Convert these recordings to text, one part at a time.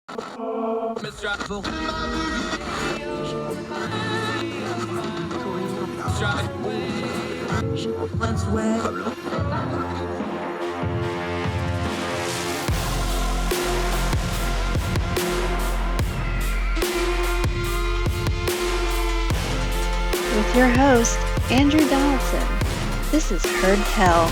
With your host, Andrew Donaldson. This is Heard Tell.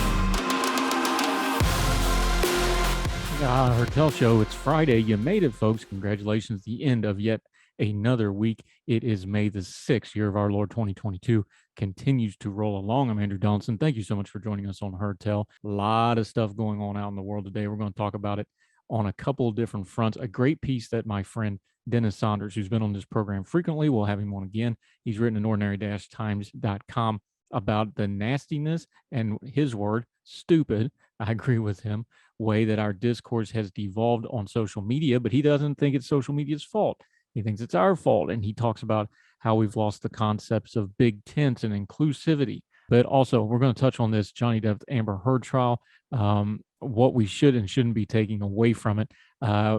Heard Tell Show. It's Friday. You made it, folks. Congratulations. The end of yet another week. It is May the 6th, year of our Lord 2022. Continues to roll along. I'm Andrew Donaldson. Thank you so much for joining us on Heard Tell. A lot of stuff going on out in the world today. We're going to talk about it on a couple of different fronts. A great piece that my friend Dennis Saunders, who's been on this program frequently, we'll have him on again. He's written in ordinary-times.com about the nastiness and his word, stupid, I agree with him, way that our discourse has devolved on social media, but he doesn't think it's social media's fault. He thinks it's our fault. And he talks about how we've lost the concepts of big tents and inclusivity. But also, we're going to touch on this Johnny Depp Amber Heard trial, what we should and shouldn't be taking away from it.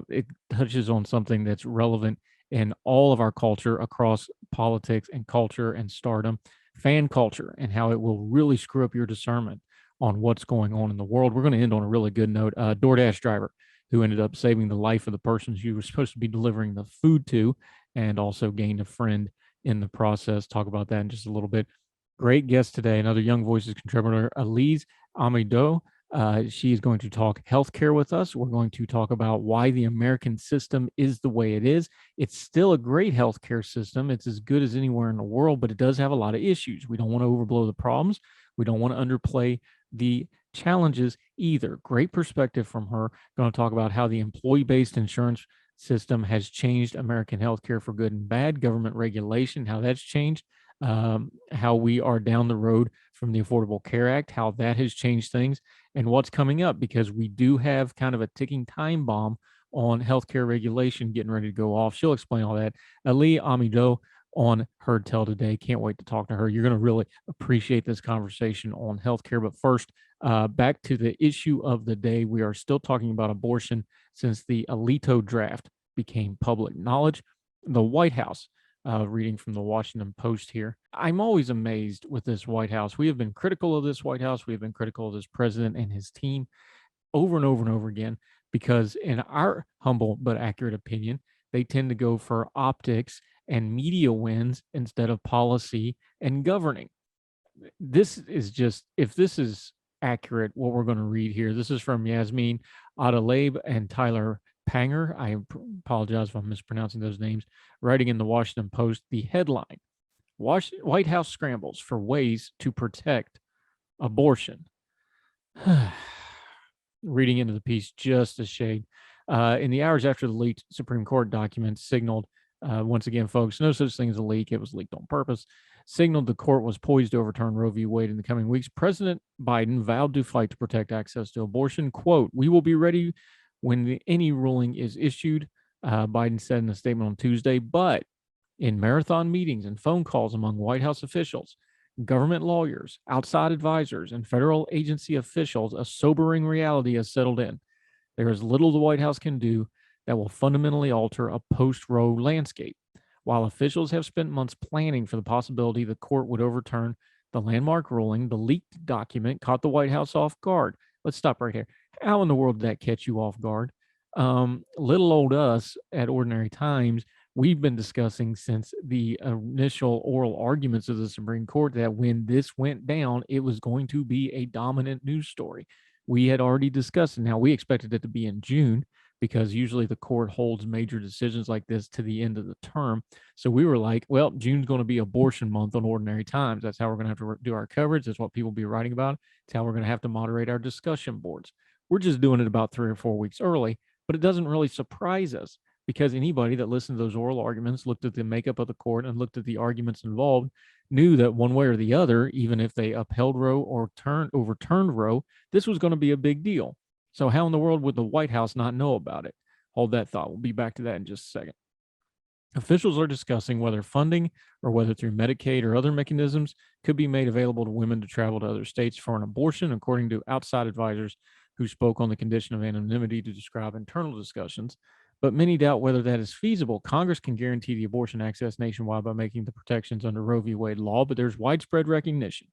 It touches on something that's relevant in all of our culture across politics and culture and stardom, fan culture, and how it will really screw up your discernment on what's going on in the world. We're going to end on a really good note. DoorDash driver who ended up saving the life of the person she was supposed to be delivering the food to, and also gained a friend in the process. Talk about that in just a little bit. Great guest today, another Young Voices contributor, Elise, Amez-Droz. She is going to talk healthcare with us. We're going to talk about why the American system is the way it is. It's still a great healthcare system. It's as good as anywhere in the world, but it does have a lot of issues. We don't want to overblow the problems. We don't want to underplay the challenges either. Great perspective from her. Going to talk about how the employee-based insurance system has changed American healthcare for good and bad, government regulation, how that's changed, how we are down the road from the Affordable Care Act, how that has changed things, and what's coming up, because we do have kind of a ticking time bomb on healthcare regulation getting ready to go off. She'll explain all that. Elise Amez-Droz on Heard Tell today. Can't wait to talk to her. You're going to really appreciate this conversation on healthcare. But first, back to the issue of the day. We are still talking about abortion since the Alito draft became public knowledge. The White House, reading from the Washington Post here. I'm always amazed with this White House. We have been critical of this White House. We have been critical of this president and his team over and over and over again, because in our humble but accurate opinion, they tend to go for optics and media wins instead of policy and governing. This is just, if this is accurate, what we're going to read here, this is from Yasmin Adelaide and Tyler Panger. I apologize if I'm mispronouncing those names. Writing in the Washington Post, the headline, White House scrambles for ways to protect abortion. Reading into the piece just a shade. In the hours after the leaked Supreme Court documents signaled, once again, folks, no such thing as a leak. It was leaked on purpose. Signaled the court was poised to overturn Roe v. Wade in the coming weeks. President Biden vowed to fight to protect access to abortion. Quote, "We will be ready when any ruling is issued," Biden said in a statement on Tuesday. But in marathon meetings and phone calls among White House officials, government lawyers, outside advisors, and federal agency officials, a sobering reality has settled in. There is little the White House can do that will fundamentally alter a post-Roe landscape. While officials have spent months planning for the possibility the court would overturn the landmark ruling, the leaked document caught the White House off guard. Let's stop right here. How in the world did that catch you off guard? Little old us at Ordinary Times, we've been discussing since the initial oral arguments of the Supreme Court that when this went down, it was going to be a dominant news story. We had already discussed it. Now, we expected it to be in June, because usually the court holds major decisions like this to the end of the term. So we were like, well, June's going to be abortion month on Ordinary Times. That's how we're going to have to do our coverage. That's what people will be writing about. It's how we're going to have to moderate our discussion boards. We're just doing it about 3 or 4 weeks early, but it doesn't really surprise us, because anybody that listened to those oral arguments, looked at the makeup of the court, and looked at the arguments involved, knew that one way or the other, even if they upheld Roe or overturned Roe, this was going to be a big deal. So how in the world would the White House not know about it? Hold that thought. We'll be back to that in just a second. Officials are discussing whether funding, or whether through Medicaid or other mechanisms, could be made available to women to travel to other states for an abortion, according to outside advisors who spoke on the condition of anonymity to describe internal discussions. but many doubt whether that is feasible. Congress can guarantee the abortion access nationwide by making the protections under Roe v. Wade law, but there's widespread recognition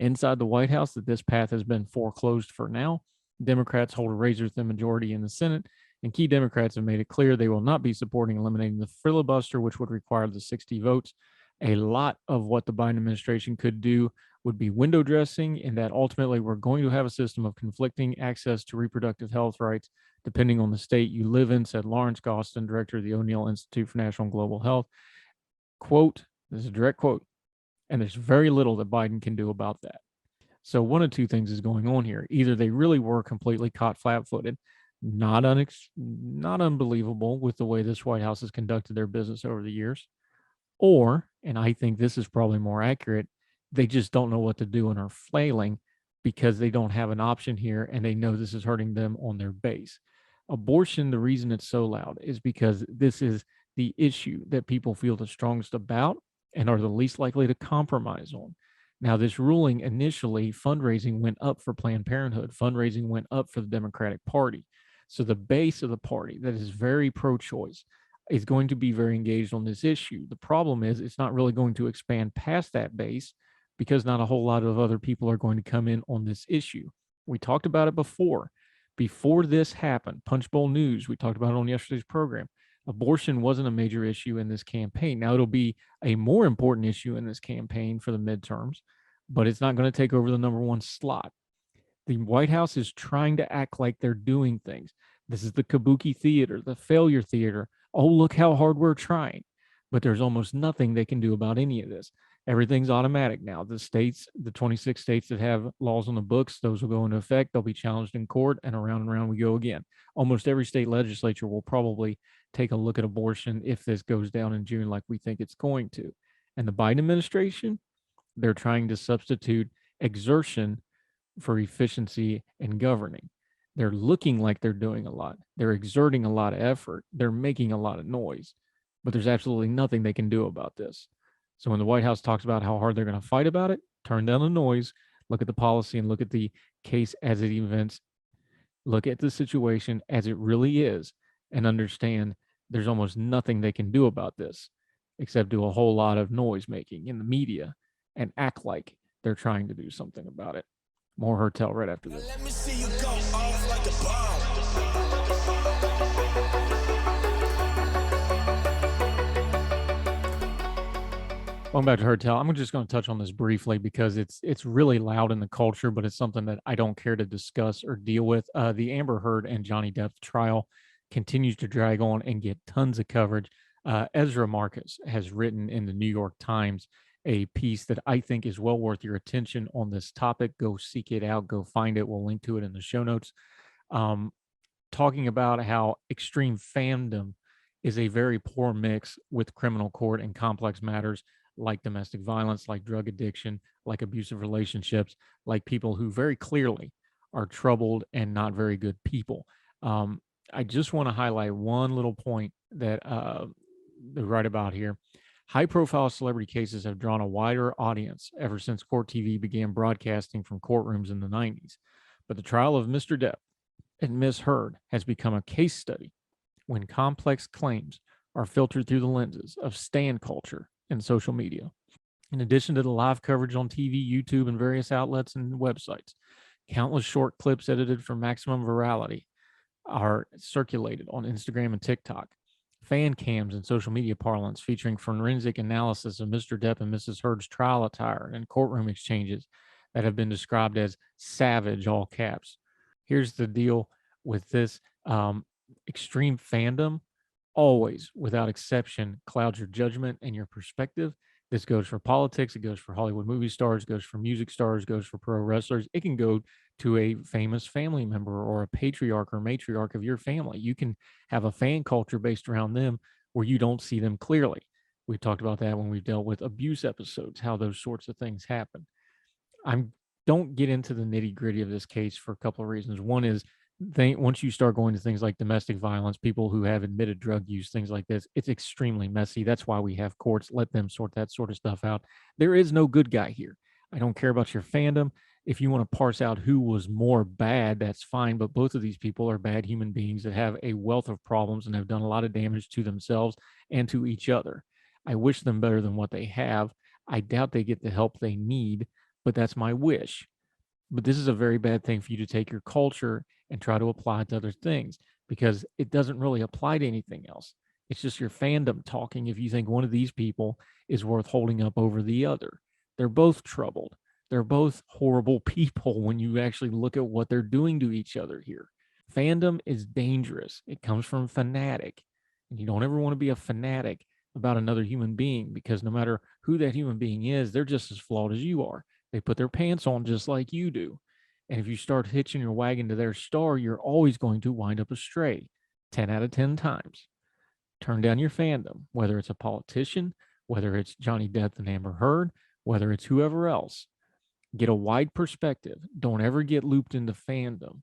inside the White House that this path has been foreclosed for now. Democrats hold a razor-thin majority in the Senate, and key Democrats have made it clear they will not be supporting eliminating the filibuster, which would require the 60 votes. A lot of what the Biden administration could do would be window dressing, in that ultimately we're going to have a system of conflicting access to reproductive health rights depending on the state you live in, said Lawrence Gostin, director of the O'Neill Institute for National and Global Health. Quote, this is a direct quote, and there's very little that Biden can do about that. So one of two things is going on here. Either they really were completely caught flat-footed, not unbelievable with the way this White House has conducted their business over the years, or, and I think this is probably more accurate, they just don't know what to do and are flailing because they don't have an option here and they know this is hurting them on their base. Abortion, the reason it's so loud is because this is the issue that people feel the strongest about and are the least likely to compromise on. Now, this ruling initially, fundraising went up for Planned Parenthood, fundraising went up for the Democratic Party. So the base of the party that is very pro-choice is going to be very engaged on this issue. The problem is it's not really going to expand past that base because not a whole lot of other people are going to come in on this issue. We talked about it before. Before this happened, Punchbowl News, we talked about it on yesterday's program. Abortion wasn't a major issue in this campaign. Now it'll be a more important issue in this campaign for the midterms, but it's not going to take over the number one slot. The White House is trying to act like they're doing things. This is the kabuki theater, the failure theater. Oh, look how hard we're trying. But there's almost nothing they can do about any of this. Everything's automatic now. The states, the 26 states that have laws on the books, those will go into effect. They'll be challenged in court, and around we go again. Almost every state legislature will probably take a look at abortion if this goes down in June like we think it's going to. And the Biden administration, they're trying to substitute exertion for efficiency and governing. They're looking like they're doing a lot. They're exerting a lot of effort. They're making a lot of noise, but there's absolutely nothing they can do about this. So when the White House talks about how hard they're going to fight about it, turn down the noise, look at the policy and look at the case as it events, look at the situation as it really is, and understand there's almost nothing they can do about this except do a whole lot of noise making in the media and act like they're trying to do something about it. More Hertel right after this. Let me see you go off like a bomb. Welcome back to Hertel. I'm just going to touch on this briefly because it's really loud in the culture, but it's something that I don't care to discuss or deal with. The Amber Heard and Johnny Depp trial continues to drag on and get tons of coverage. Ezra Marcus has written in the New York Times a piece that I think is well worth your attention on this topic. Go seek it out. Go find it. We'll link to it in the show notes. Talking about how extreme fandom is a very poor mix with criminal court and complex matters like domestic violence, like drug addiction, like abusive relationships, like people who very clearly are troubled and not very good people. I just want to highlight one little point that they write about here. High-profile celebrity cases have drawn a wider audience ever since court TV began broadcasting from courtrooms in the 90s. But the trial of Mr. Depp and Ms. Heard has become a case study when complex claims are filtered through the lenses of stan culture and social media. In addition to the live coverage on TV, YouTube, and various outlets and websites, countless short clips edited for maximum virality are circulated on Instagram and TikTok. Fan cams and social media parlance featuring forensic analysis of Mr. Depp and Mrs. Heard's trial attire and courtroom exchanges that have been described as savage, all caps. Here's the deal with this extreme fandom, always, without exception, clouds your judgment and your perspective. This goes for politics, it goes for Hollywood movie stars, goes for music stars, goes for pro wrestlers. It can go to a famous family member or a patriarch or matriarch of your family. You can have a fan culture based around them where you don't see them clearly. We've talked about that when we've dealt with abuse episodes, how those sorts of things happen. I don't get into the nitty gritty of this case for a couple of reasons. One is once you start going to things like domestic violence, people who have admitted drug use, things like this, it's extremely messy. That's why we have courts. Let them sort that sort of stuff out. There is no good guy here. I don't care about your fandom. If you want to parse out who was more bad, that's fine. But both of these people are bad human beings that have a wealth of problems and have done a lot of damage to themselves and to each other. I wish them better than what they have. I doubt they get the help they need, but that's my wish. But this is a very bad thing for you to take your culture and try to apply it to other things, because it doesn't really apply to anything else. It's just your fandom talking if you think one of these people is worth holding up over the other. They're both troubled. They're both horrible people when you actually look at what they're doing to each other here. Fandom is dangerous. It comes from fanatic. And you don't ever want to be a fanatic about another human being, because no matter who that human being is, they're just as flawed as you are. They put their pants on just like you do. And if you start hitching your wagon to their star, you're always going to wind up astray 10 out of 10 times. Turn down your fandom, whether it's a politician, whether it's Johnny Depp and Amber Heard, whether it's whoever else. Get a wide perspective. Don't ever get looped into fandom,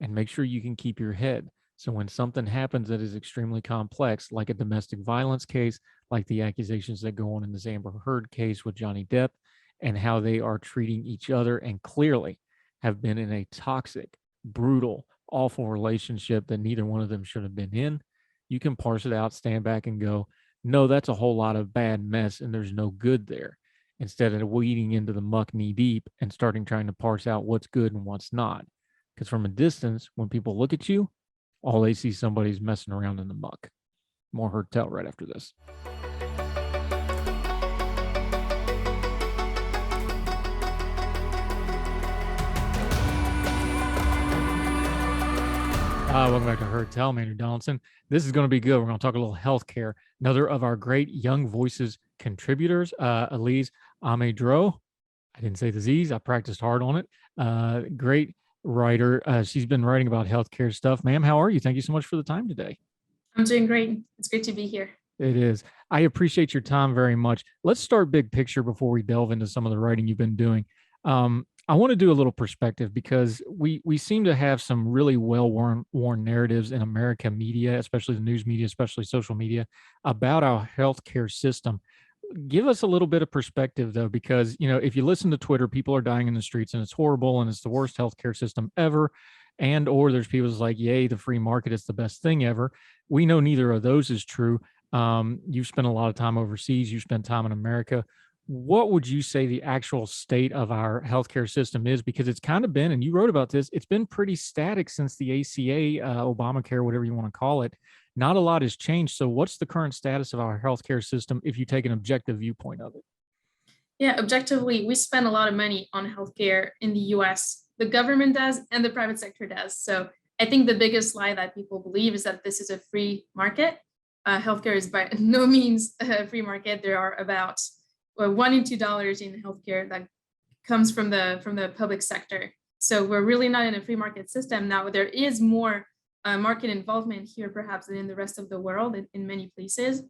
and make sure you can keep your head. So when something happens that is extremely complex, like a domestic violence case, like the accusations that go on in this Amber Heard case with Johnny Depp, and how they are treating each other and clearly have been in a toxic, brutal, awful relationship that neither one of them should have been in, you can parse it out, stand back and go, no, that's a whole lot of bad mess and there's no good there, instead of wading into the muck knee deep and starting trying to parse out what's good and what's not. Because from a distance, when people look at you, all they see somebody's messing around in the muck. More Heard Tell right after this. Welcome back to Heard Tell. I'm Andrew Donaldson. This is going to be good. We're going to talk a little healthcare. Another of our great Young Voices contributors, Elise, Amez-Droz. I didn't say the Z's. I practiced hard on it. Great writer. She's been writing about healthcare stuff. Ma'am, how are you? Thank you so much for the time today. I'm doing great. It's great to be here. It is. I appreciate your time very much. Let's start big picture before we delve into some of the writing you've been doing. I want to do a little perspective, because we seem to have some really well-worn narratives in American media, especially the news media, especially social media, about our healthcare system. Give us a little bit of perspective, though, because, if you listen to Twitter, people are dying in the streets and it's horrible and it's the worst healthcare system ever. And or there's people who's like, yay, the free market is the best thing ever. We know neither of those is true. You've spent a lot of time overseas. You spent time in America. What would you say the actual state of our healthcare system is? Because it's kind of been, and you wrote about this, it's been pretty static since the ACA, Obamacare, whatever you want to call it. Not a lot has changed. So what's the current status of our healthcare system if you take an objective viewpoint of it? Yeah, objectively, we spend a lot of money on healthcare in the US. The government does and the private sector does. So I think the biggest lie that people believe is that this is a free market. Healthcare is by no means a free market. There are about $1 in $2 in healthcare that comes from the public sector. So we're really not in a free market system. Now, there is more market involvement here perhaps than in the rest of the world in many places,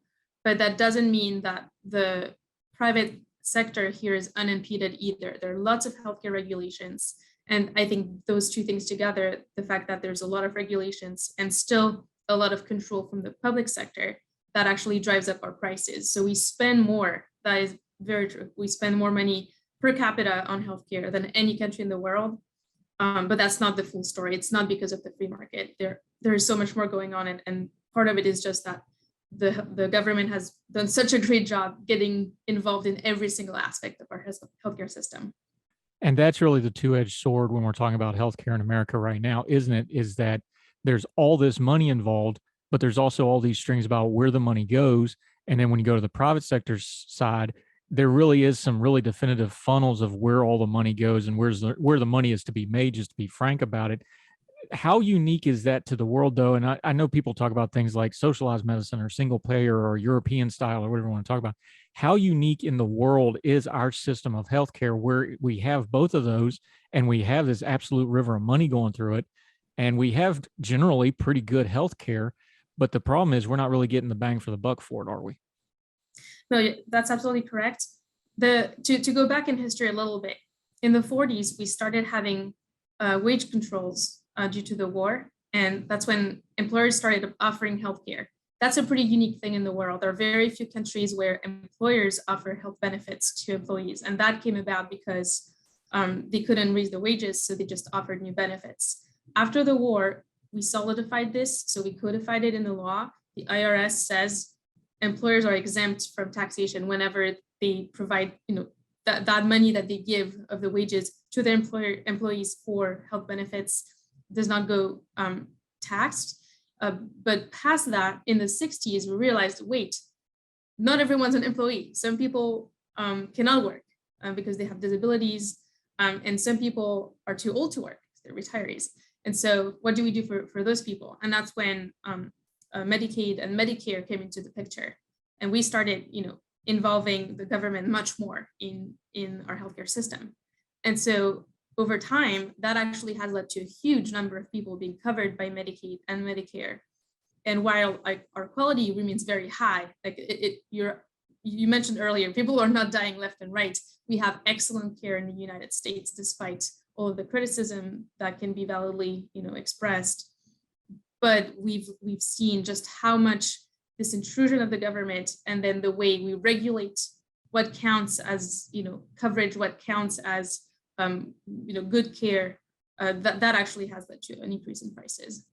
but that doesn't mean that the private sector here is unimpeded either. There are lots of healthcare regulations. And I think those two things together, the fact that there's a lot of regulations and still a lot of control from the public sector, that actually drives up our prices. So we spend more. That is very true. We spend more money per capita on healthcare than any country in the world. But that's not the full story. It's not because of the free market. There is so much more going on. And part of it is just that the government has done such a great job getting involved in every single aspect of our healthcare system. And that's really the two-edged sword when we're talking about healthcare in America right now, isn't it? Is that there's all this money involved, but there's also all these strings about where the money goes. And then when you go to the private sector side, there really is some really definitive funnels of where all the money goes and where the money is to be made, just to be frank about it. How unique is that to the world, though? And I know people talk about things like socialized medicine or single payer or European style or whatever you want to talk about. How unique in the world is our system of healthcare, where we have both of those and we have this absolute river of money going through it, and we have generally pretty good healthcare, but the problem is we're not really getting the bang for the buck for it, are we? No, that's absolutely correct. To go back in history a little bit, in the 40s, we started having wage controls due to the war. And that's when employers started offering healthcare. That's a pretty unique thing in the world. There are very few countries where employers offer health benefits to employees. And that came about because They couldn't raise the wages, so they just offered new benefits. After the war, we solidified this, so we codified it in the law. The IRS says employers are exempt from taxation whenever they provide, that money that they give of the wages to their employees for health benefits does not go taxed. But past that, in the 60s, we realized, wait, not everyone's an employee. Some people cannot work because they have disabilities, and some people are too old to work, they're retirees. And so what do we do for those people? And that's when Medicaid and Medicare came into the picture. And we started, involving the government much more in our healthcare system. And so over time, that actually has led to a huge number of people being covered by Medicaid and Medicare. And while our quality remains very high, you mentioned earlier, people are not dying left and right. We have excellent care in the United States, despite all of the criticism that can be validly, expressed. But we've seen just how much this intrusion of the government, and then the way we regulate what counts as, coverage, what counts as, good care, that actually has led to an increase in prices.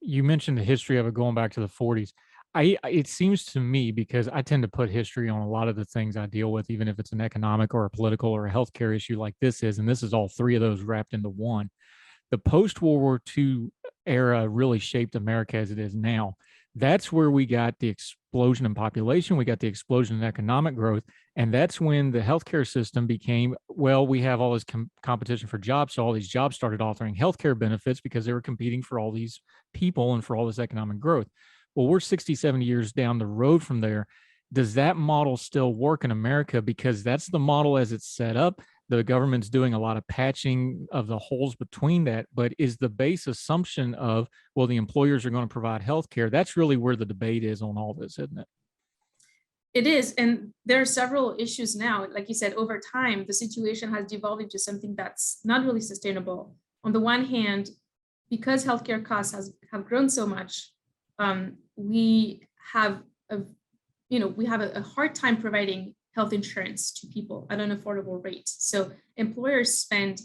You mentioned the history of it going back to the 40s. It seems to me, because I tend to put history on a lot of the things I deal with, even if it's an economic or a political or a healthcare issue like this is, and this is all three of those wrapped into one. The post-World War II era really shaped America as it is now. That's where we got the explosion in population, we got the explosion in economic growth, and that's when the healthcare system became, well, we have all this competition for jobs, so all these jobs started offering healthcare benefits because they were competing for all these people and for all this economic growth. Well, we're 60, 70 years down the road from there. Does that model still work in America? Because that's the model as it's set up. The government's doing a lot of patching of the holes between that, but is the base assumption of, well, the employers are going to provide health care? That's really where the debate is on all this, isn't it? It is, and there are several issues now. Like you said, over time, the situation has devolved into something that's not really sustainable. On the one hand, because healthcare costs have grown so much, we have a hard time providing health insurance to people at an affordable rate. So employers spend,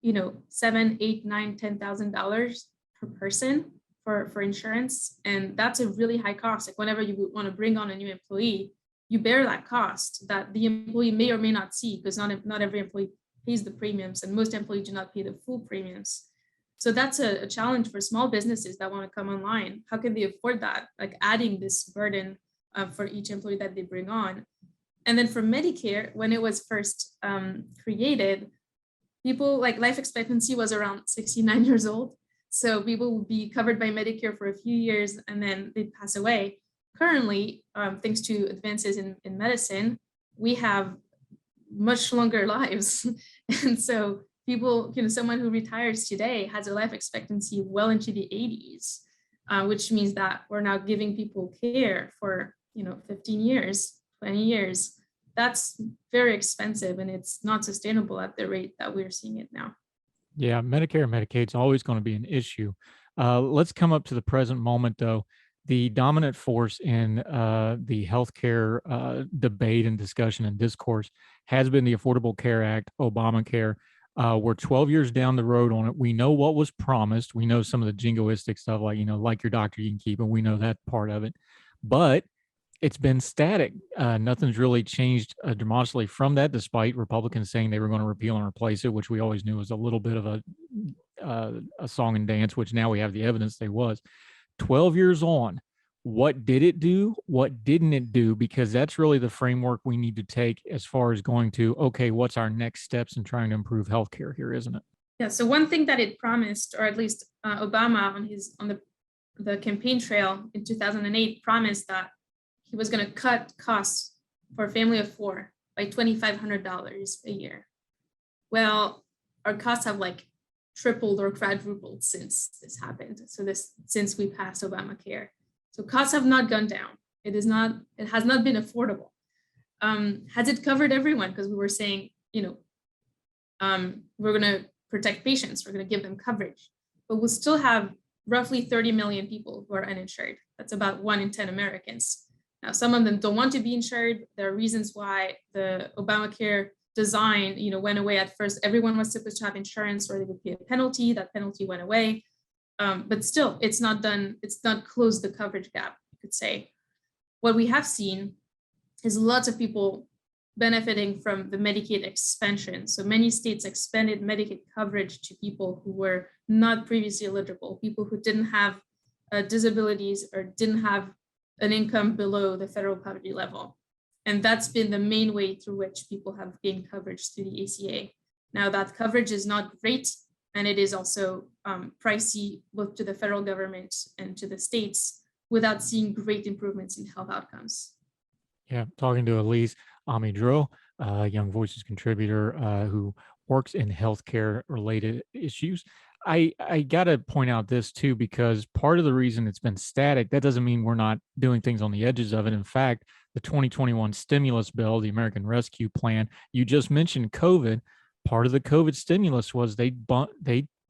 $7,000, $8,000, $9,000, $10,000 per person for insurance, and that's a really high cost. Like whenever you want to bring on a new employee, you bear that cost that the employee may or may not see, because not every employee pays the premiums, and most employees do not pay the full premiums. So that's a challenge for small businesses that want to come online. How can they afford that? Like adding this burden for each employee that they bring on. And then for Medicare, when it was first created, people, like, life expectancy was around 69 years old. So people would be covered by Medicare for a few years and then they'd pass away. Currently, thanks to advances in medicine, we have much longer lives. And so people, someone who retires today has a life expectancy well into the 80s, which means that we're now giving people care for, 15 years, 20 years. That's very expensive, and it's not sustainable at the rate that we're seeing it now. Yeah, Medicare and Medicaid is always going to be an issue. Let's come up to the present moment, though. The dominant force in the healthcare debate and discussion and discourse has been the Affordable Care Act, Obamacare. We're 12 years down the road on it. We know what was promised. We know some of the jingoistic stuff, like, like your doctor, you can keep it. We know that part of it. But it's been static. Nothing's really changed dramatically from that, despite Republicans saying they were going to repeal and replace it, which we always knew was a little bit of a song and dance, which now we have the evidence they was. 12 years on, what did it do? What didn't it do? Because that's really the framework we need to take as far as going to, okay, what's our next steps in trying to improve healthcare here, isn't it? Yeah, so one thing that it promised, or at least Obama on the campaign trail in 2008 promised that he was going to cut costs for a family of four by $2,500 a year. Well, our costs have tripled or quadrupled since this happened. So since we passed Obamacare. So costs have not gone down. It has not been affordable. Has it covered everyone? Because we were saying, we're going to protect patients, we're going to give them coverage, but we'll still have roughly 30 million people who are uninsured. That's about 1 in 10 Americans. Now, some of them don't want to be insured. There are reasons why the Obamacare design, went away at first. Everyone was supposed to have insurance or they would pay a penalty. That penalty went away. But still, it's not closed the coverage gap, you could say. What we have seen is lots of people benefiting from the Medicaid expansion. So many states expanded Medicaid coverage to people who were not previously eligible, people who didn't have disabilities or didn't have an income below the federal poverty level. And that's been the main way through which people have gained coverage through the ACA. Now that coverage is not great, and it is also pricey both to the federal government and to the states without seeing great improvements in health outcomes. Yeah, talking to Elise, Amez-Droz, Young Voices contributor who works in healthcare related issues. I got to point out this too, because part of the reason it's been static, that doesn't mean we're not doing things on the edges of it. In fact, the 2021 stimulus bill, the American Rescue Plan, you just mentioned COVID. Part of the COVID stimulus was they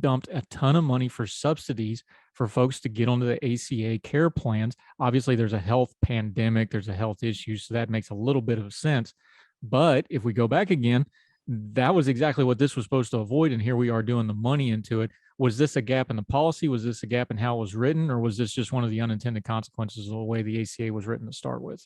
dumped a ton of money for subsidies for folks to get onto the ACA care plans. Obviously, there's a health pandemic, there's a health issue, so that makes a little bit of sense. But if we go back again, that was exactly what this was supposed to avoid, and here we are doing the money into it. Was this a gap in the policy? Was this a gap in how it was written? Or was this just one of the unintended consequences of the way the ACA was written to start with?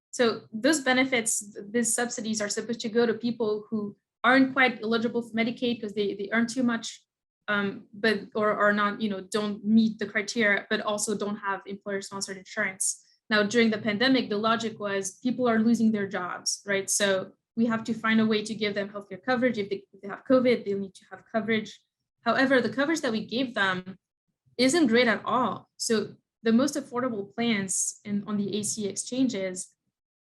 So those benefits, these subsidies are supposed to go to people who aren't quite eligible for Medicaid because they earn too much, but or are not, don't meet the criteria, but also don't have employer-sponsored insurance. Now, during the pandemic, the logic was people are losing their jobs, right? So we have to find a way to give them healthcare coverage. If they have COVID, they'll need to have coverage. However, the coverage that we gave them isn't great at all. So the most affordable plans on the ACA exchanges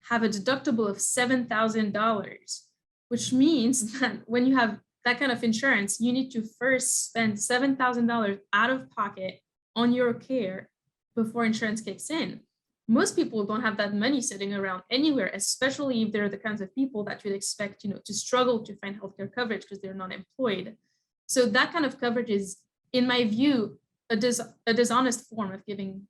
have a deductible of $7,000, which means that when you have that kind of insurance, you need to first spend $7,000 out of pocket on your care before insurance kicks in. Most people don't have that money sitting around anywhere, especially if they're the kinds of people that you'd expect, to struggle to find healthcare coverage because they're not employed. So that kind of coverage is, in my view, a dishonest form of giving,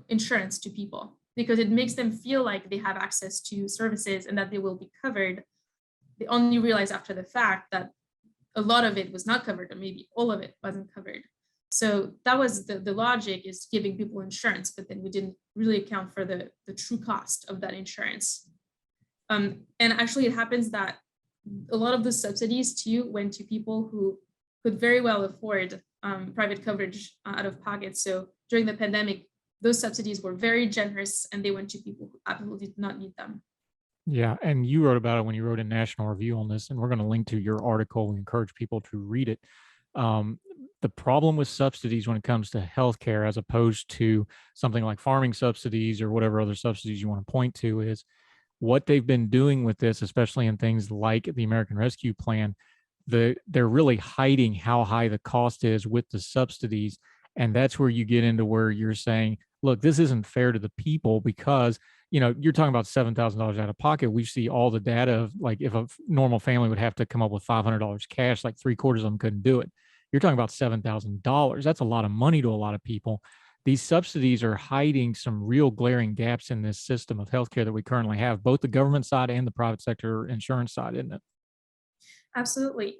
insurance to people, because it makes them feel like they have access to services and that they will be covered. They only realize after the fact that a lot of it was not covered, or maybe all of it wasn't covered. So that was the logic, is giving people insurance, but then we didn't really account for the true cost of that insurance. And actually, it happens that a lot of the subsidies too went to people who could very well afford private coverage out of pocket. So during the pandemic, those subsidies were very generous, and they went to people who absolutely did not need them. Yeah, and you wrote about it when you wrote a national review on this, and we're going to link to your article. We encourage people to read it. The problem with subsidies when it comes to healthcare, as opposed to something like farming subsidies or whatever other subsidies you want to point to, is what they've been doing with this, especially in things like the American Rescue Plan. They're really hiding how high the cost is with the subsidies. And that's where you get into where you're saying, look, this isn't fair to the people, because you're talking about $7,000 out of pocket. We see all the data of, like, if a normal family would have to come up with $500 cash, like 3/4 of them couldn't do it. You're talking about $7,000. That's a lot of money to a lot of people. These subsidies are hiding some real glaring gaps in this system of healthcare that we currently have, both the government side and the private sector insurance side, isn't it? Absolutely.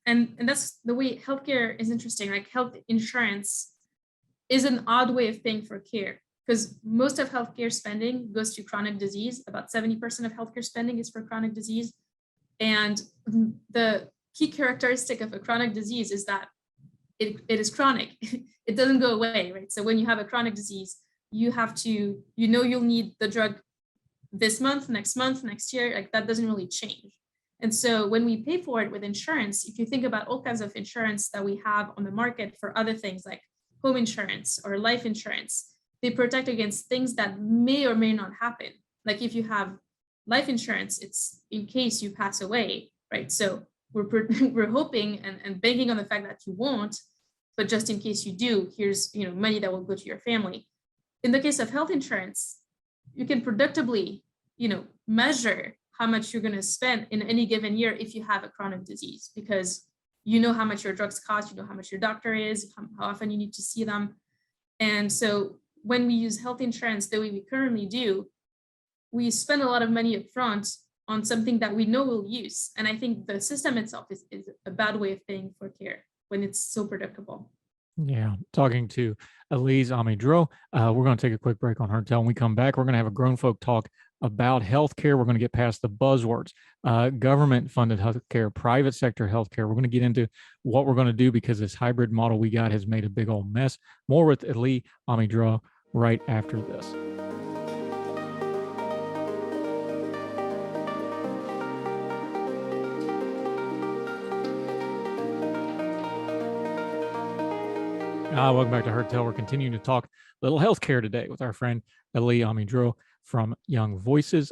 And that's the way healthcare is interesting. Like, health insurance is an odd way of paying for care, because most of healthcare spending goes to chronic disease. About 70% of healthcare spending is for chronic disease. And the key characteristic of a chronic disease is that it is chronic. It doesn't go away, right? So when you have a chronic disease, you have to, you'll need the drug this month, next year. Like, that doesn't really change. And so when we pay for it with insurance, if you think about all kinds of insurance that we have on the market for other things like home insurance or life insurance, they protect against things that may or may not happen. Like, if you have life insurance, it's in case you pass away, right? So we're hoping and banking on the fact that you won't, but just in case you do, here's money that will go to your family. In the case of health insurance, you can predictably measure how much you're going to spend in any given year if you have a chronic disease, because you know how much your drugs cost, you know how much your doctor is, how often you need to see them. And so when we use health insurance the way we currently do, we spend a lot of money up front on something that we know we'll use. And I think the system itself is a bad way of paying for care when it's so predictable. Yeah, talking to Elise Amez-Droz. We're going to take a quick break on Her Tell. When we come back, we're going to have a grown folk talk about healthcare. We're going to get past the buzzwords, government-funded healthcare, private sector healthcare. We're going to get into what we're going to do because this hybrid model we got has made a big old mess. More with Elise Amez-Droz right after this. Welcome back to Her Tell. We're continuing to talk little healthcare today with our friend Elise Amez-Droz from Young Voices.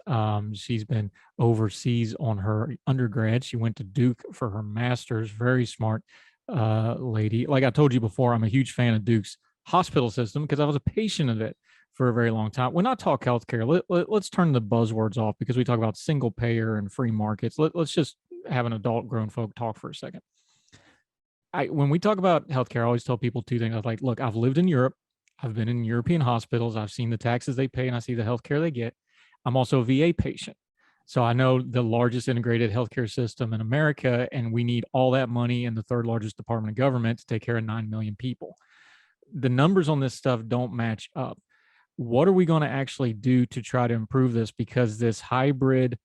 She's been overseas on her undergrad. She went to Duke for her master's. Very smart lady. Like I told you before, I'm a huge fan of Duke's hospital system because I was a patient of it for a very long time. When I talk healthcare, let's turn the buzzwords off because we talk about single payer and free markets. Let's just have an adult grown folk talk for a second. When we talk about healthcare, I always tell people two things. I was like, look, I've lived in Europe. I've been in European hospitals. I've seen the taxes they pay and I see the healthcare they get. I'm also a VA patient. So I know the largest integrated healthcare system in America, and we need all that money in the third largest department of government to take care of 9 million people. The numbers on this stuff don't match up. What are we going to actually do to try to improve this? Because this hybrid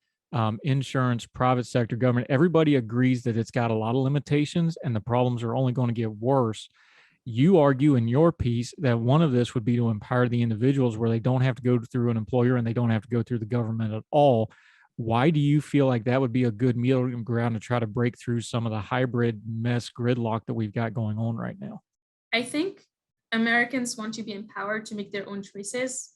insurance, private sector, government, everybody agrees that it's got a lot of limitations and the problems are only going to get worse. You argue in your piece that one of this would be to empower the individuals where they don't have to go through an employer and they don't have to go through the government at all. Why do you feel like that would be a good middle ground to try to break through some of the hybrid mess gridlock that we've got going on right now? I think Americans want to be empowered to make their own choices.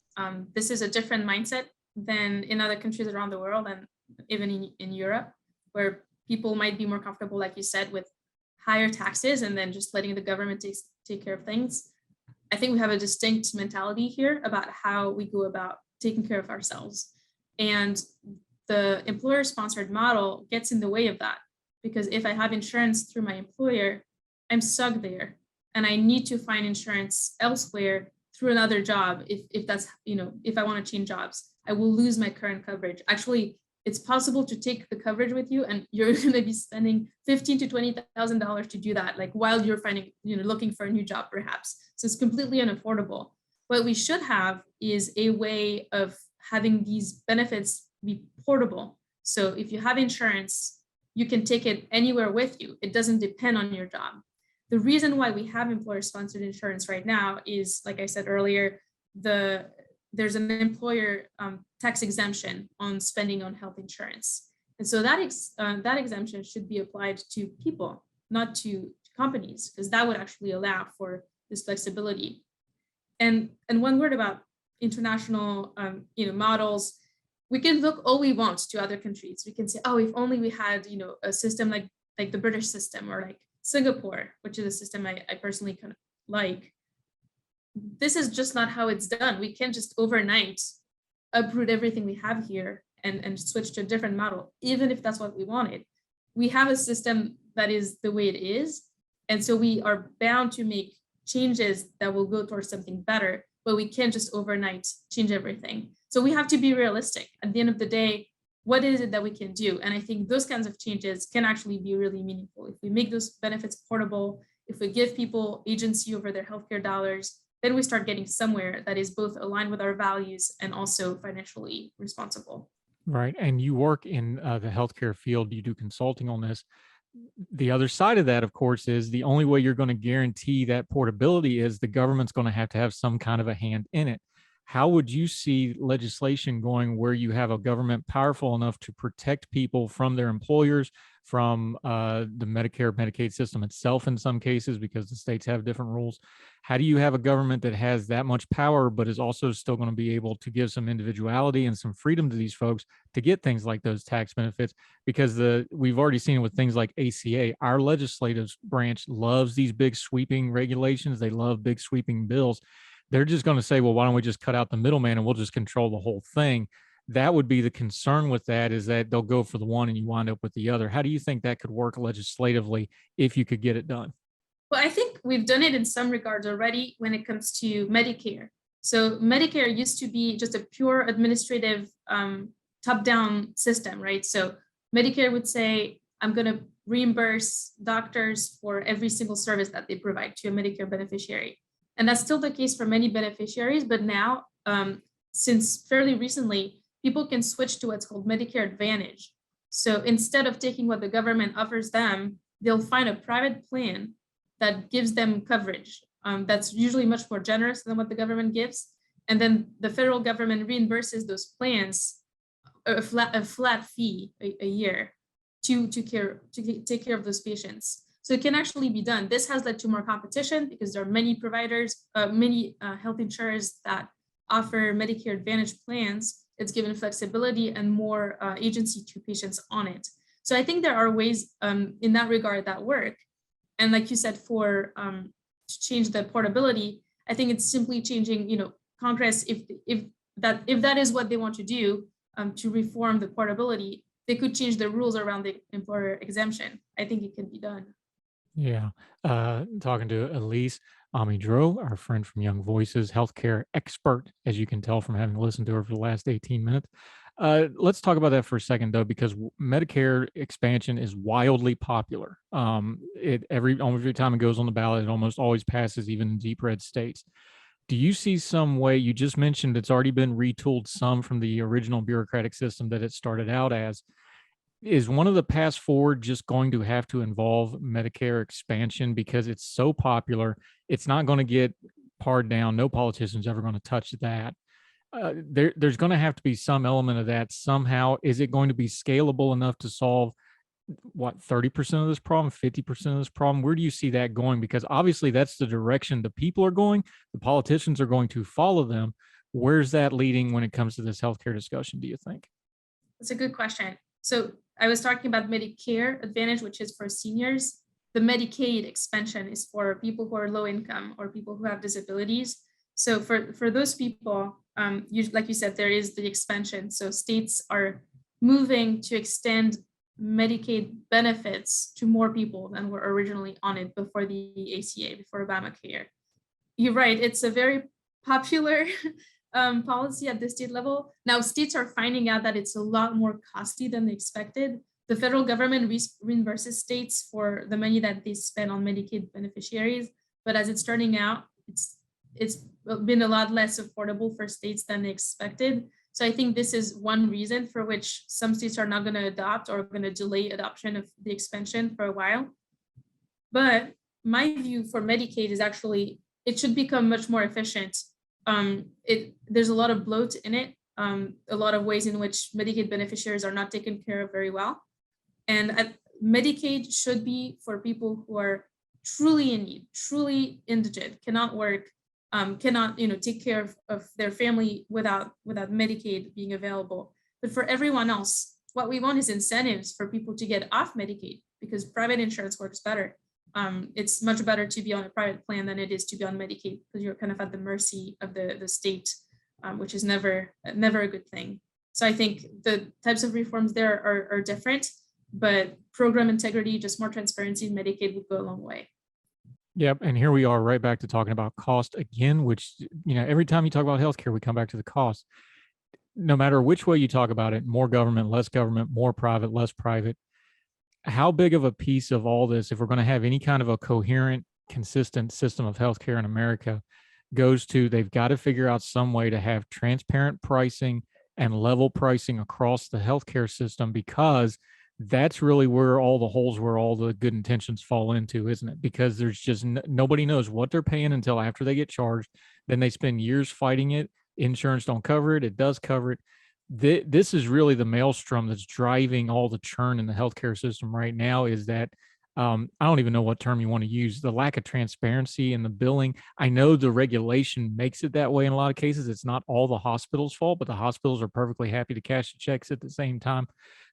This is a different mindset than in other countries around the world and even in Europe, where people might be more comfortable, like you said, with higher taxes and then just letting the government take care of things. I think we have a distinct mentality here about how we go about taking care of ourselves. And the employer-sponsored model gets in the way of that, because if I have insurance through my employer, I'm stuck there and I need to find insurance elsewhere through another job. If that's, if I want to change jobs, I will lose my current coverage. Actually, it's possible to take the coverage with you and you're going to be spending $15,000 to $20,000 to do that, like while you're looking for a new job perhaps. So it's completely unaffordable. What we should have is a way of having these benefits be portable. So if you have insurance, you can take it anywhere with you. It doesn't depend on your job. The reason why we have employer-sponsored insurance right now is, like I said earlier, there's an employer tax exemption on spending on health insurance. And so that exemption should be applied to people, not to companies, because that would actually allow for this flexibility. And one word about international models. We can look all we want to other countries. We can say, oh, if only we had a system like the British system, or like Singapore, which is a system I personally kind of like. This is just not how it's done. We can't just overnight uproot everything we have here and switch to a different model, even if that's what we wanted. We have a system that is the way it is. And so we are bound to make changes that will go towards something better, but we can't just overnight change everything. So we have to be realistic. At the end of the day, what is it that we can do? And I think those kinds of changes can actually be really meaningful. If we make those benefits portable, if we give people agency over their healthcare dollars, then we start getting somewhere that is both aligned with our values and also financially responsible. Right. And you work in the healthcare field, you do consulting on this. The other side of that, of course, is the only way you're going to guarantee that portability is the government's going to have some kind of a hand in it. How would you see legislation going where you have a government powerful enough to protect people from their employers, from the Medicare, Medicaid system itself in some cases, because the states have different rules? How do you have a government that has that much power, but is also still going to be able to give some individuality and some freedom to these folks to get things like those tax benefits? Because we've already seen it with things like ACA. Our legislative branch loves these big sweeping regulations. They love big sweeping bills. They're just going to say, well, why don't we just cut out the middleman and we'll just control the whole thing? That would be the concern with that, is that they'll go for the one and you wind up with the other. How do you think that could work legislatively if you could get it done? Well, I think we've done it in some regards already when it comes to Medicare. So Medicare used to be just a pure administrative top-down system, right? So Medicare would say, I'm going to reimburse doctors for every single service that they provide to a Medicare beneficiary. And that's still the case for many beneficiaries, but now, since fairly recently, people can switch to what's called Medicare Advantage. So instead of taking what the government offers them, they'll find a private plan that gives them coverage. That's usually much more generous than what the government gives. And then the federal government reimburses those plans a flat fee a year to take care of those patients. So it can actually be done. This has led to more competition because there are many providers, many health insurers that offer Medicare Advantage plans. It's given flexibility and more agency to patients on it. So I think there are ways in that regard that work. And like you said, for to change the portability, I think it's simply changing, Congress, if that is what they want to do, to reform the portability, they could change the rules around the employer exemption. I think it can be done. Yeah. Talking to Elise, Amez-Droz, our friend from Young Voices, healthcare expert, as you can tell from having listened to her for the last 18 minutes. Let's talk about that for a second, though, because Medicare expansion is wildly popular. Every time it goes on the ballot, it almost always passes, even in deep red states. Do you see some way, you just mentioned it's already been retooled some from the original bureaucratic system that it started out as. Is one of the paths forward just going to have to involve Medicare expansion because it's so popular? It's not going to get pared down. No politician's ever going to touch that. There's going to have to be some element of that somehow. Is it going to be scalable enough to solve 30% of this problem, 50% of this problem? Where do you see that going? Because obviously that's the direction the people are going. The politicians are going to follow them. Where's that leading when it comes to this healthcare discussion, do you think? That's a good question. So I was talking about Medicare Advantage, which is for seniors. The Medicaid Expansion is for people who are low income or people who have disabilities. So for those people, like you said, there is the expansion. So states are moving to extend Medicaid benefits to more people than were originally on it before the ACA, before Obamacare. You're right, it's a very popular policy at the state level. Now, states are finding out that it's a lot more costly than they expected. The federal government reimburses states for the money that they spend on Medicaid beneficiaries, but as it's turning out, it's been a lot less affordable for states than they expected. So I think this is one reason for which some states are not going to adopt or going to delay adoption of the expansion for a while. But my view for Medicaid is actually, it should become much more efficient. There's a lot of bloat in it, a lot of ways in which Medicaid beneficiaries are not taken care of very well. And Medicaid should be for people who are truly in need, truly indigent, cannot work, cannot take care of their family without Medicaid being available. But for everyone else, what we want is incentives for people to get off Medicaid, because private insurance works better. It's much better to be on a private plan than it is to be on Medicaid, because you're kind of at the mercy of the state, which is never a good thing. So I think the types of reforms there are different, but program integrity, just more transparency in Medicaid would go a long way. Yep. And here we are right back to talking about cost again, which, every time you talk about healthcare, we come back to the cost. No matter which way you talk about it, more government, less government, more private, less private. How big of a piece of all this, if we're going to have any kind of a coherent, consistent system of healthcare in America, goes to they've got to figure out some way to have transparent pricing and level pricing across the healthcare system, because that's really where all the holes, where all the good intentions fall into, isn't it? Because there's just nobody knows what they're paying until after they get charged. Then they spend years fighting it. Insurance don't cover it. It does cover it. This is really the maelstrom that's driving all the churn in the healthcare system right now, is that I don't even know what term you want to use, the lack of transparency in the billing. I know the regulation makes it that way in a lot of cases. It's not all the hospitals' fault, but the hospitals are perfectly happy to cash the checks at the same time.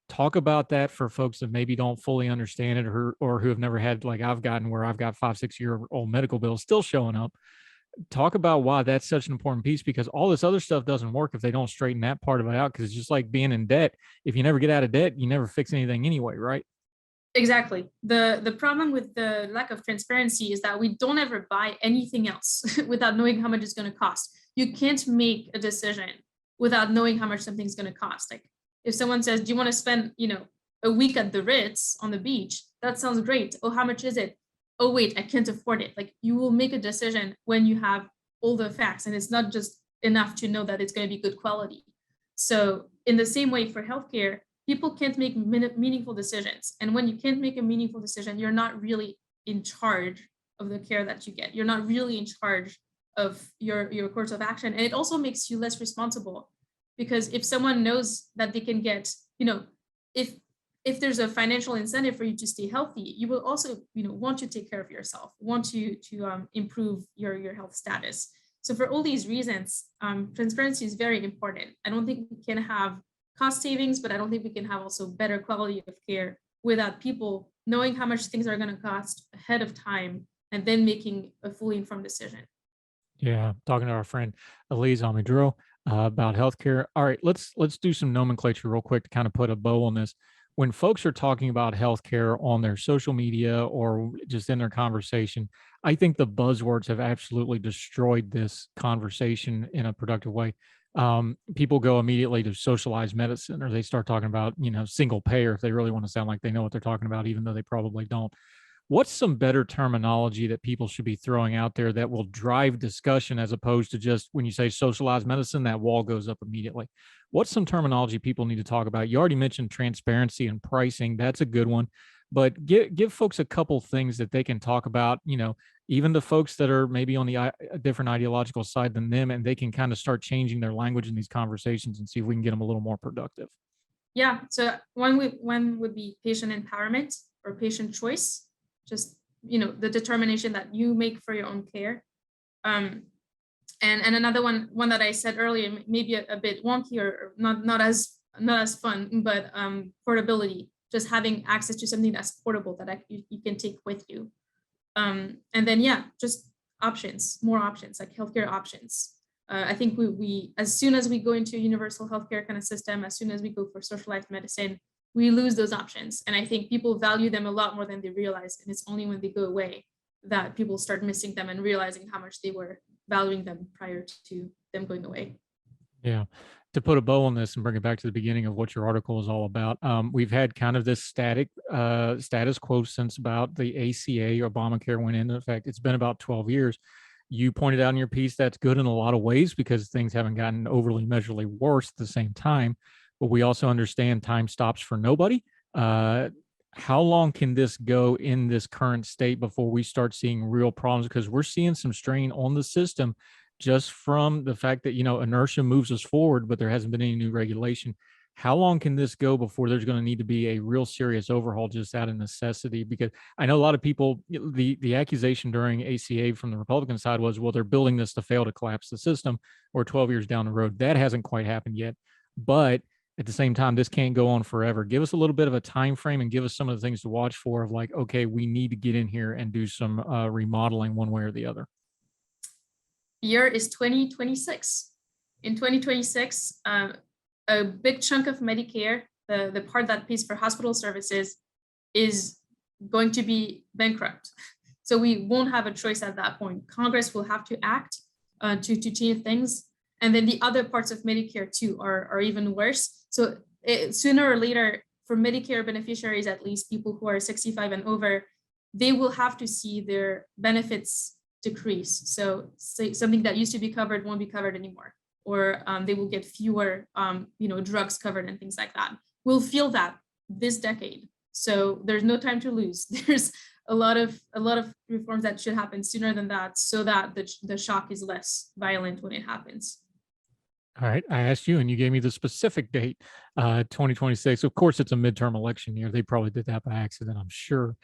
Talk about that for folks that maybe don't fully understand it, or who have never had, like I've gotten, where I've got 5-6 year old medical bills still showing up. Talk about why that's such an important piece, because all this other stuff doesn't work if they don't straighten that part of it out. Because it's just like being in debt. If you never get out of debt, you never fix anything anyway, right? Exactly. The problem with the lack of transparency is that we don't ever buy anything else without knowing how much it's going to cost. You can't make a decision without knowing how much something's going to cost. Like, If someone says, do you want to spend, a week at the Ritz on the beach? That sounds great. Oh, how much is it? Oh, wait, I can't afford it. Like, you will make a decision when you have all the facts, and it's not just enough to know that it's going to be good quality. So in the same way for healthcare, people can't make meaningful decisions. And when you can't make a meaningful decision, you're not really in charge of the care that you get. You're not really in charge of your course of action. And it also makes you less responsible, because if someone knows that they can get, if there's a financial incentive for you to stay healthy, you will also, want to take care of yourself, want to improve your health status. So for all these reasons, transparency is very important. I don't think we can have cost savings, but I don't think we can have also better quality of care without people knowing how much things are going to cost ahead of time and then making a fully informed decision. Yeah, talking to our friend Elise Amez-Droz about healthcare. All right, let's do some nomenclature real quick to kind of put a bow on this. When folks are talking about healthcare on their social media or just in their conversation, I think the buzzwords have absolutely destroyed this conversation in a productive way. People go immediately to socialized medicine, or they start talking about, single payer if they really want to sound like they know what they're talking about, even though they probably don't. What's some better terminology that people should be throwing out there that will drive discussion, as opposed to just when you say socialized medicine, that wall goes up immediately? What's some terminology people need to talk about? You already mentioned transparency and pricing. That's a good one. But give folks a couple things that they can talk about, even the folks that are maybe on a different ideological side than them, and they can kind of start changing their language in these conversations and see if we can get them a little more productive. Yeah, so one would be patient empowerment or patient choice. Just, the determination that you make for your own care. And another one that I said earlier, maybe a bit wonky or not as fun, but portability, just having access to something that's portable that you can take with you. And then, just options, more options, like healthcare options. I think we as soon as we go into a universal healthcare kind of system, as soon as we go for socialized medicine, we lose those options. And I think people value them a lot more than they realize. And it's only when they go away that people start missing them and realizing how much they were valuing them prior to them going away. Yeah. To put a bow on this and bring it back to the beginning of what your article is all about, we've had kind of this status quo since about the ACA, Obamacare, went into effect. It's been about 12 years. You pointed out in your piece that's good in a lot of ways because things haven't gotten overly measurably worse at the same time. But we also understand time stops for nobody. How long can this go in this current state before we start seeing real problems? Because we're seeing some strain on the system just from the fact that, inertia moves us forward, but there hasn't been any new regulation. How long can this go before there's going to need to be a real serious overhaul just out of necessity? Because I know a lot of people, the accusation during ACA from the Republican side was, well, they're building this to fail to collapse the system, or 12 years down the road. That hasn't quite happened yet. But at the same time, this can't go on forever. Give us a little bit of a time frame and give us some of the things to watch for of like, okay, we need to get in here and do some remodeling one way or the other. Year is 2026. In 2026, a big chunk of Medicare, the part that pays for hospital services, is going to be bankrupt. So we won't have a choice at that point. Congress will have to act to change things. And then the other parts of Medicare too are even worse. So sooner or later, for Medicare beneficiaries, at least people who are 65 and over, they will have to see their benefits decrease. So something that used to be covered won't be covered anymore, or they will get fewer, drugs covered and things like that. We'll feel that this decade. So there's no time to lose. There's a lot of reforms that should happen sooner than that, so that the shock is less violent when it happens. All right. I asked you and you gave me the specific date, 2026. Of course, it's a midterm election year. They probably did that by accident, I'm sure.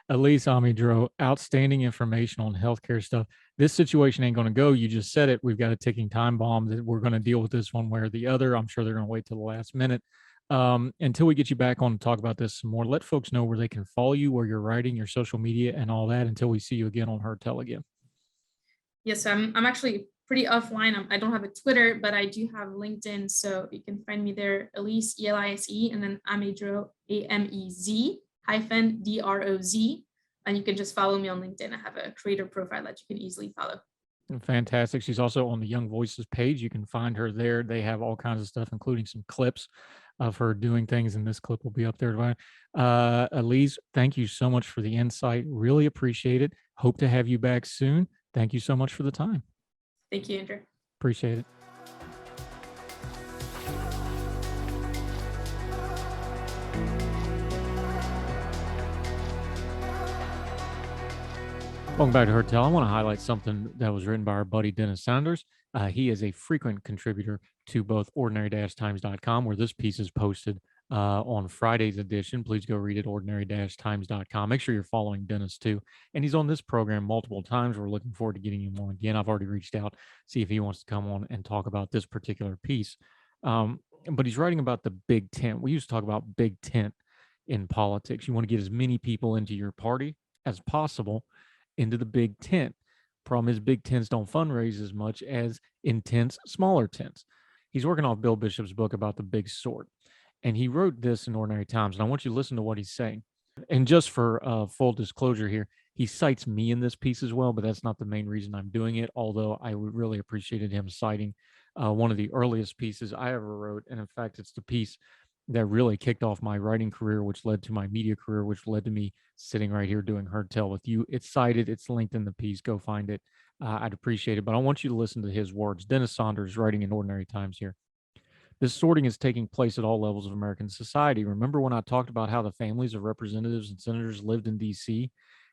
Elise Amez-Droz, outstanding information on healthcare stuff. This situation ain't going to go. You just said it. We've got a ticking time bomb that we're going to deal with this one way or the other. I'm sure they're going to wait till the last minute. Until we get you back on to talk about this some more, let folks know where they can follow you, where you're writing, your social media and all that, until we see you again on Heard Tell again. Yes, I'm actually pretty offline. I don't have a Twitter, but I do have LinkedIn. So you can find me there, Elise, Elise, and then Amez-Droz, Amez-Droz. And you can just follow me on LinkedIn. I have a creator profile that you can easily follow. Fantastic. She's also on the Young Voices page. You can find her there. They have all kinds of stuff, including some clips of her doing things, and this clip will be up there. Elise, thank you so much for the insight. Really appreciate it. Hope to have you back soon. Thank you so much for the time. Thank you, Andrew. Appreciate it. Welcome back to Heard Tell. I want to highlight something that was written by our buddy Dennis Saunders. He is a frequent contributor to both ordinary-times.com, where this piece is posted on Friday's edition. Please go read it, ordinary-times.com. Make sure you're following Dennis too. And he's on this program multiple times. We're looking forward to getting him on again. I've already reached out, see if he wants to come on and talk about this particular piece. But he's writing about the Big Tent. We used to talk about Big Tent in politics. You want to get as many people into your party as possible into the Big Tent. Problem is, Big Tents don't fundraise as much as intense smaller tents. He's working off Bill Bishop's book about the big sort, and he wrote this in Ordinary Times, and I want you to listen to what he's saying. And just for full disclosure here, he cites me in this piece as well, but that's not the main reason I'm doing it, although I would really appreciated him citing one of the earliest pieces I ever wrote, and in fact, it's the piece that really kicked off my writing career, which led to my media career, which led to me sitting right here doing Heard Tell with you. It's cited, it's linked in the piece. Go find it. I'd appreciate it. But I want you to listen to his words. Dennis Saunders writing in Ordinary Times here. This sorting is taking place at all levels of American society. Remember when I talked about how the families of representatives and senators lived in D.C.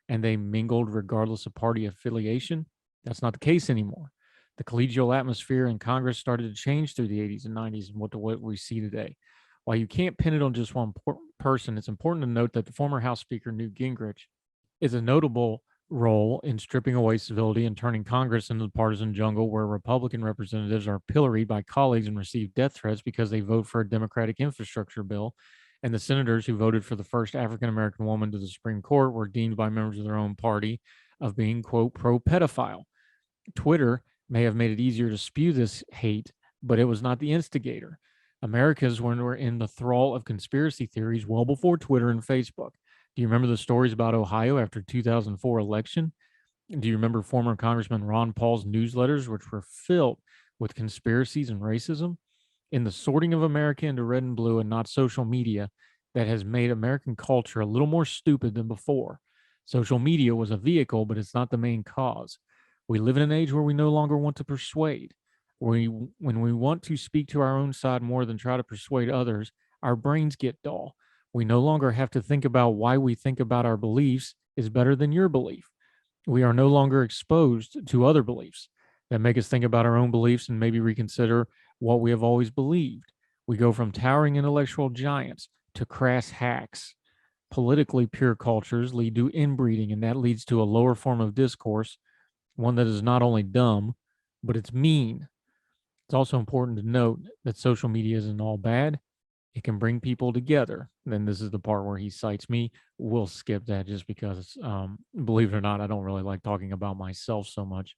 and they mingled regardless of party affiliation? That's not the case anymore. The collegial atmosphere in Congress started to change through the 80s and 90s and what we see today. While you can't pin it on just one person, it's important to note that the former House Speaker Newt Gingrich is a notable role in stripping away civility and turning Congress into the partisan jungle where Republican representatives are pilloried by colleagues and receive death threats because they vote for a Democratic infrastructure bill, and the senators who voted for the first African-American woman to the Supreme Court were deemed by members of their own party of being, quote, pro-pedophile. Twitter may have made it easier to spew this hate, but it was not the instigator. Americans were in the thrall of conspiracy theories well before Twitter and Facebook. Do you remember the stories about Ohio after 2004 election? Do you remember former Congressman Ron Paul's newsletters, which were filled with conspiracies and racism? In the sorting of America into red and blue and not social media, that has made American culture a little more stupid than before. Social media was a vehicle, but it's not the main cause. We live in an age where we no longer want to persuade. When we want to speak to our own side more than try to persuade others, our brains get dull. We no longer have to think about why we think about our beliefs is better than your belief. We are no longer exposed to other beliefs that make us think about our own beliefs and maybe reconsider what we have always believed. We go from towering intellectual giants to crass hacks. Politically pure cultures lead to inbreeding, and that leads to a lower form of discourse, one that is not only dumb, but it's mean. It's also important to note that social media isn't all bad. It can bring people together. Then this is the part where he cites me. We'll skip that just because, believe it or not, I don't really like talking about myself so much.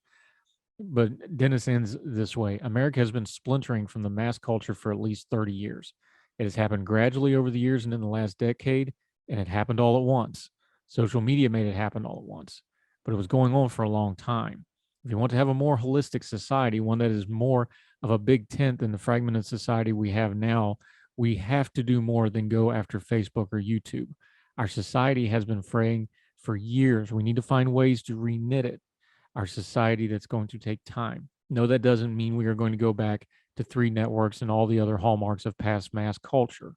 But Dennis ends this way. America has been splintering from the mass culture for at least 30 years. It has happened gradually over the years and in the last decade, and it happened all at once. Social media made it happen all at once, but it was going on for a long time. If you want to have a more holistic society, one that is more of a big tent than the fragmented society we have now, we have to do more than go after Facebook or YouTube. Our society has been fraying for years. We need to find ways to reknit it. Our society, that's going to take time. No, that doesn't mean we are going to go back to 3 networks and all the other hallmarks of past mass culture.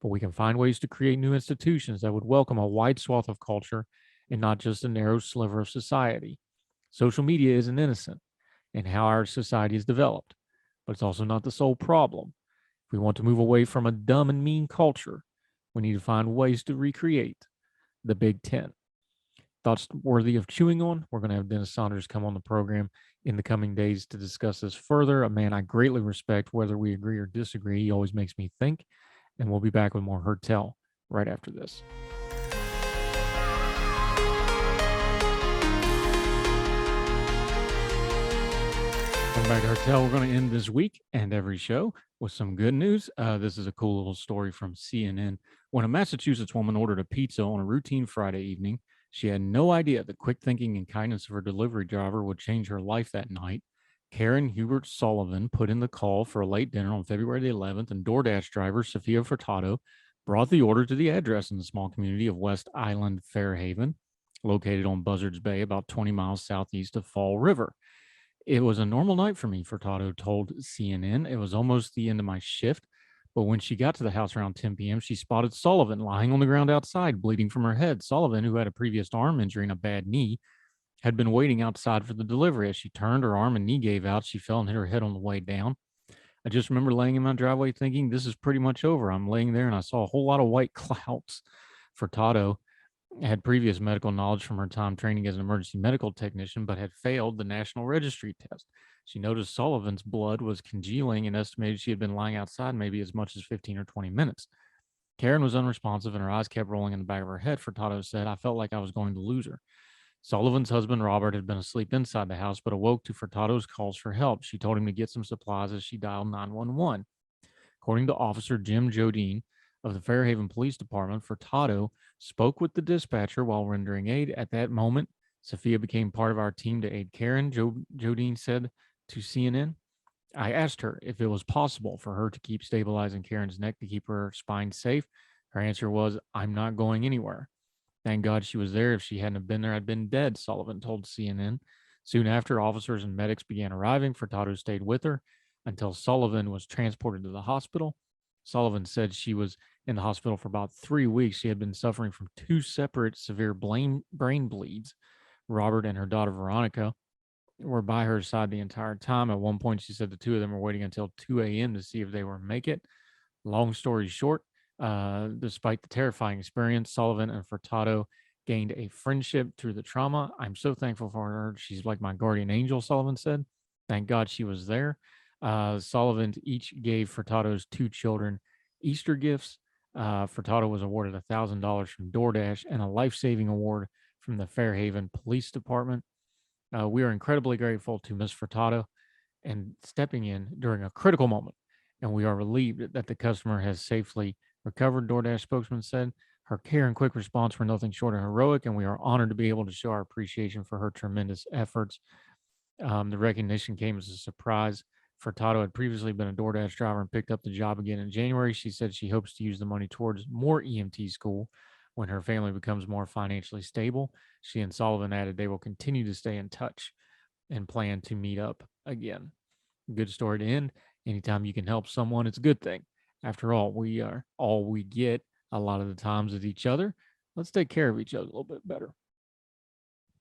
But we can find ways to create new institutions that would welcome a wide swath of culture and not just a narrow sliver of society. Social media isn't innocent in how our society is developed, but it's also not the sole problem. If we want to move away from a dumb and mean culture, we need to find ways to recreate the Big Tent. Thoughts worthy of chewing on? We're going to have Dennis Saunders come on the program in the coming days to discuss this further. A man I greatly respect, whether we agree or disagree. He always makes me think. And we'll be back with more Heard Tell right after this. Welcome back to Heard Tell. We're going to end this week and every show with some good news. This is a cool little story from CNN. When a Massachusetts woman ordered a pizza on a routine Friday evening, She had no idea the quick thinking and kindness of her delivery driver would change her life that night. Karen Hubert Sullivan put in the call for a late dinner on February the 11th, and DoorDash driver Sophia Furtado brought the order to the address in the small community of West Island Fairhaven, located on Buzzards Bay, about 20 miles southeast of Fall River. It was a normal night for me, Furtado told CNN. It was almost the end of my shift, but when she got to the house around 10 p.m., she spotted Sullivan lying on the ground outside, bleeding from her head. Sullivan, who had a previous arm injury and a bad knee, had been waiting outside for the delivery. As she turned, her arm and knee gave out. She fell and hit her head on the way down. I just remember laying in my driveway thinking, this is pretty much over. I'm laying there and I saw a whole lot of white clouds. Furtado had previous medical knowledge from her time training as an emergency medical technician, but had failed the National Registry test. She noticed Sullivan's blood was congealing and estimated she had been lying outside maybe as much as 15 or 20 minutes. Karen was unresponsive and her eyes kept rolling in the back of her head. Furtado said, I felt like I was going to lose her. Sullivan's husband, Robert, had been asleep inside the house, but awoke to Furtado's calls for help. She told him to get some supplies as she dialed 911. According to Officer Jim Jodine of the Fairhaven Police Department, Furtado spoke with the dispatcher while rendering aid. At that moment, Sophia became part of our team to aid Karen, Jodine said to CNN. I asked her if it was possible for her to keep stabilizing Karen's neck to keep her spine safe. Her answer was, I'm not going anywhere. Thank God she was there. If she hadn't been there, I'd been dead, Sullivan told CNN. Soon after, officers and medics began arriving. Furtado stayed with her until Sullivan was transported to the hospital. Sullivan said she was in the hospital for about 3 weeks. She had been suffering from 2 separate severe brain bleeds. Robert and her daughter, Veronica, were by her side the entire time. At one point, she said the two of them were waiting until 2 a.m. to see if they would make it. Long story short, despite the terrifying experience, Sullivan and Furtado gained a friendship through the trauma. I'm so thankful for her. She's like my guardian angel, Sullivan said. Thank God she was there. Sullivan each gave Furtado's 2 children Easter gifts. Furtado was awarded $1,000 from DoorDash and a life-saving award from the Fairhaven Police Department. We are incredibly grateful to Ms. Furtado and stepping in during a critical moment, and we are relieved that the customer has safely recovered, DoorDash spokesman said. Her care and quick response were nothing short of heroic, and we are honored to be able to show our appreciation for her tremendous efforts. The recognition came as a surprise. Furtado had previously been a DoorDash driver and picked up the job again in January. She said she hopes to use the money towards more EMT school when her family becomes more financially stable. She and Sullivan added they will continue to stay in touch and plan to meet up again. Good story to end. Anytime you can help someone, it's a good thing. After all, we are all we get a lot of the times with each other. Let's take care of each other a little bit better.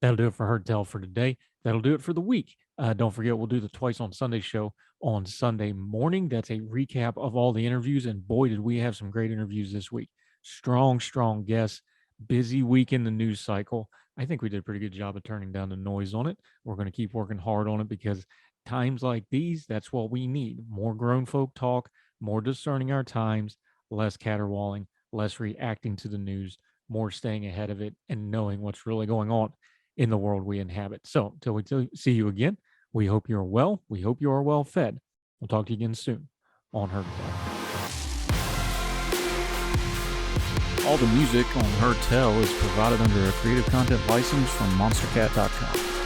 That'll do it for Heard Tell for today. That'll do it for the week. Don't forget, we'll do the Twice on Sunday show on Sunday morning. That's a recap of all the interviews. And boy, did we have some great interviews this week. Strong guests. Busy week in the news cycle. I think we did a pretty good job of turning down the noise on it. We're going to keep working hard on it because times like these, that's what we need. More grown folk talk, more discerning our times, less caterwauling, less reacting to the news, more staying ahead of it and knowing what's really going on in the world we inhabit. So until we see you again, we hope you're well. We hope you are well fed. We'll talk to you again soon on Heard Tell. All the music on Heard Tell is provided under a Creative Content license from monstercat.com.